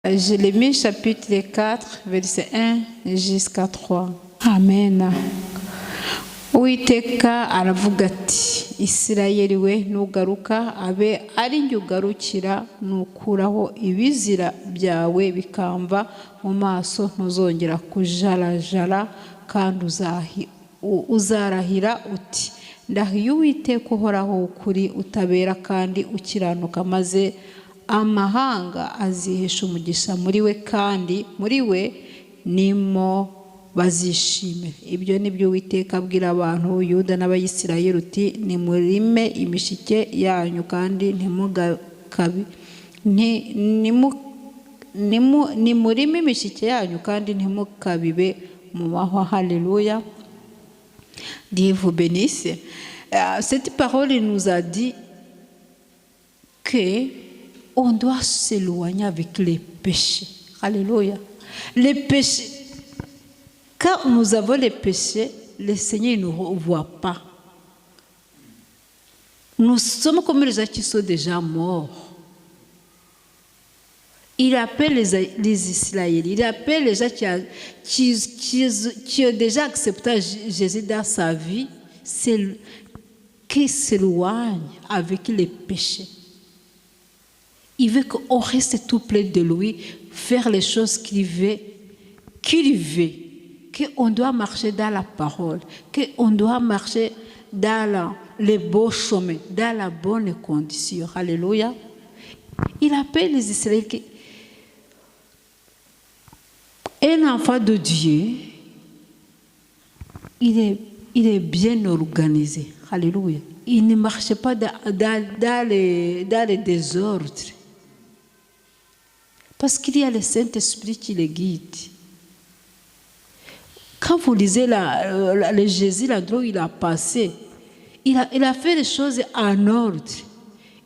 Jérémie chapitre 4, verset 1 jusqu'à 3. Amen. Uwiteka aravuga ati, Isirayeli we nugaruka abe ari njye ugarukira, nukuraho ibizira byawe bikamva mu maso, ntuzongera kujarajara, kandi uzarahira uti, ndahiye Uwiteka uhoraho ukuri utabera kandi ukiranuka, maze amahanga azihesha umugisha muri we, kandi muri we nimo bazishimira. Ibyo ni byo Uwiteka abwira abantu Yuda n'Abayisirayeli uti, nimurime imishike yanyu kandi nimurime imishike yanyu kandi ntimukabibe mu mahwa. Haleluya. Dieu vous bénisse. Cette parole nous a dit que on doit s'éloigner avec les péchés. Alléluia. Les péchés. Quand nous avons les péchés, le Seigneur ne nous voit pas. Nous sommes comme les gens qui sont déjà morts. Il appelle les Israéliens, il appelle les gens qui ont déjà accepté Jésus dans sa vie, qui s'éloignent avec les péchés. Il veut qu'on reste tout près de lui, faire les choses qu'il veut, qu'on doit marcher dans la parole, qu'on doit marcher dans les beaux chemins, dans la bonne condition. Alléluia. Il appelle les Israéliens. Un enfant de Dieu, il est bien organisé. Alléluia. Il ne marche pas dans les désordres. Parce qu'il y a le Saint-Esprit qui les guide. Quand vous lisez le Jésus, l'endroit où il a passé, il a fait les choses en ordre.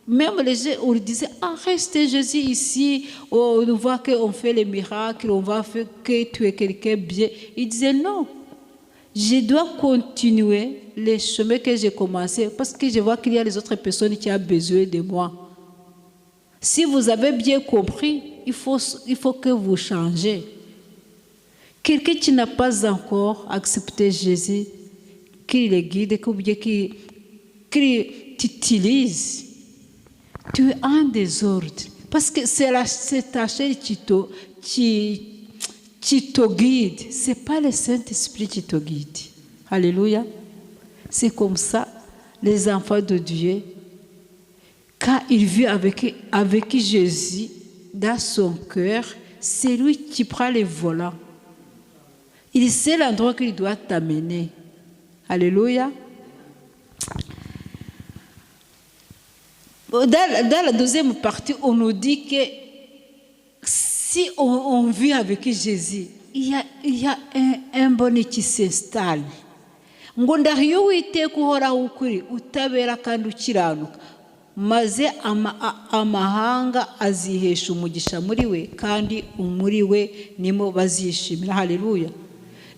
Même les gens, on disait, restez Jésus ici, on voit qu'on fait les miracles, on va faire que tu es quelqu'un bien. Il disait, non, je dois continuer les chemins que j'ai commencé, parce que je vois qu'il y a les autres personnes qui ont besoin de moi. Si vous avez bien compris, il faut que vous changez. Quelqu'un qui n'a pas encore accepté Jésus, qu'il le guide, qu'il t'utilise, tu es en désordre. Parce que c'est ta chair qui te guide. Ce n'est pas le Saint-Esprit qui te guide. Alléluia. C'est comme ça, les enfants de Dieu, quand ils vivent avec Jésus dans son cœur, c'est lui qui prend les volants. Il sait l'endroit qu'il doit t'amener. Alléluia. Dans la deuxième partie, on nous dit que si on vit avec Jésus, il y a un bonheur qui s'installe. Ngo ndahiye Uwiteka uhoraho ukuri utabera kandi ukiranuka, maze amahanga azihesha umugisha muri we, kandi muri we nimo bazishimira. Haleluya.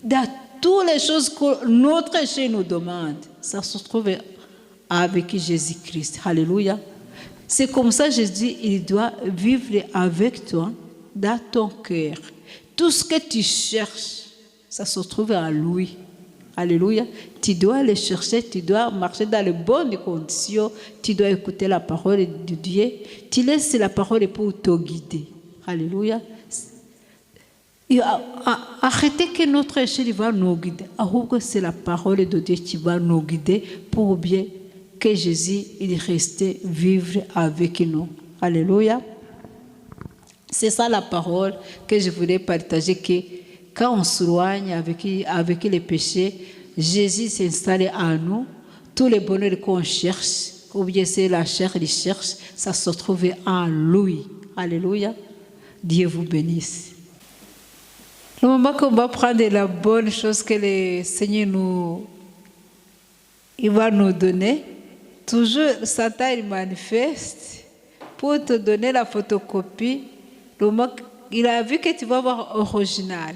Dans toutes les choses que notre chair nous demande, ça se trouve avec Jésus-Christ. Alléluia. C'est comme ça Jésus, il doit vivre avec toi dans ton cœur. Tout ce que tu cherches, ça se trouve à lui. Alléluia. Tu dois le chercher, tu dois marcher dans les bonnes conditions, tu dois écouter la parole de Dieu. Tu laisses la parole pour te guider. Alléluia. Arrêtez que notre chair va nous guider. C'est la parole de Dieu qui va nous guider pour bien que Jésus il reste vivre avec nous. Alléluia. C'est ça la parole que je voulais partager, que quand on s'éloigne avec les péchés, Jésus s'installe en nous. Tous les bonheurs qu'on cherche, ou bien c'est la chair qui cherche, ça se trouve en lui. Alléluia. Dieu vous bénisse. Le moment qu'on va prendre la bonne chose que le Seigneur il va nous donner, toujours Satan il manifeste pour te donner la photocopie. Le moment il a vu que tu vas avoir original,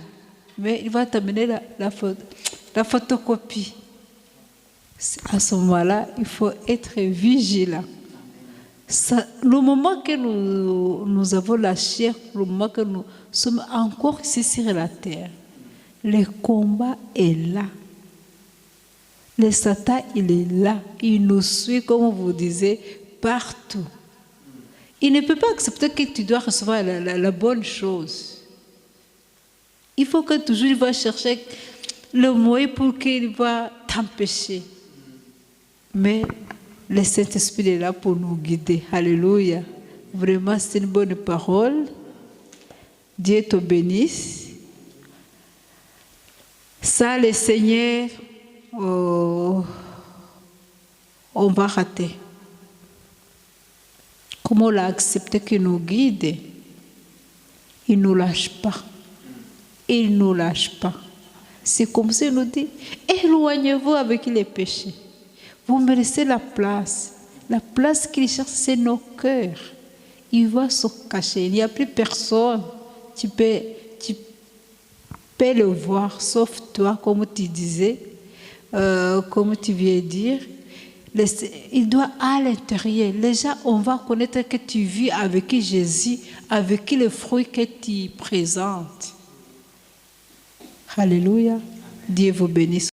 mais il va t'amener la photocopie. À ce moment-là, il faut être vigilant. le moment que nous avons la chair, le moment que nous sommes encore ici sur la terre, le combat est là. Le Satan, il est là. Il nous suit, comme vous disiez, partout. Il ne peut pas accepter que tu dois recevoir la bonne chose. Il faut que toujours il va chercher le moyen pour qu'il va t'empêcher. Mais le Saint-Esprit est là pour nous guider. Alléluia. Vraiment, c'est une bonne parole. Dieu te bénisse. Ça, le Seigneur, on va rater. Comment on l'a accepté qu'il nous guide? Il ne nous lâche pas. Il ne nous lâche pas. C'est comme ça qu'il nous dit, éloignez-vous avec les péchés. Vous me laissez la place. La place qu'il cherche, c'est nos cœurs. Il va se cacher. Il n'y a plus personne. Tu peux le voir, sauf toi, comme tu disais, comme tu viens de dire. Il doit à l'intérieur. Déjà, on va connaître que tu vis avec Jésus, avec les fruits que tu présentes. Alléluia. Dieu vous bénisse.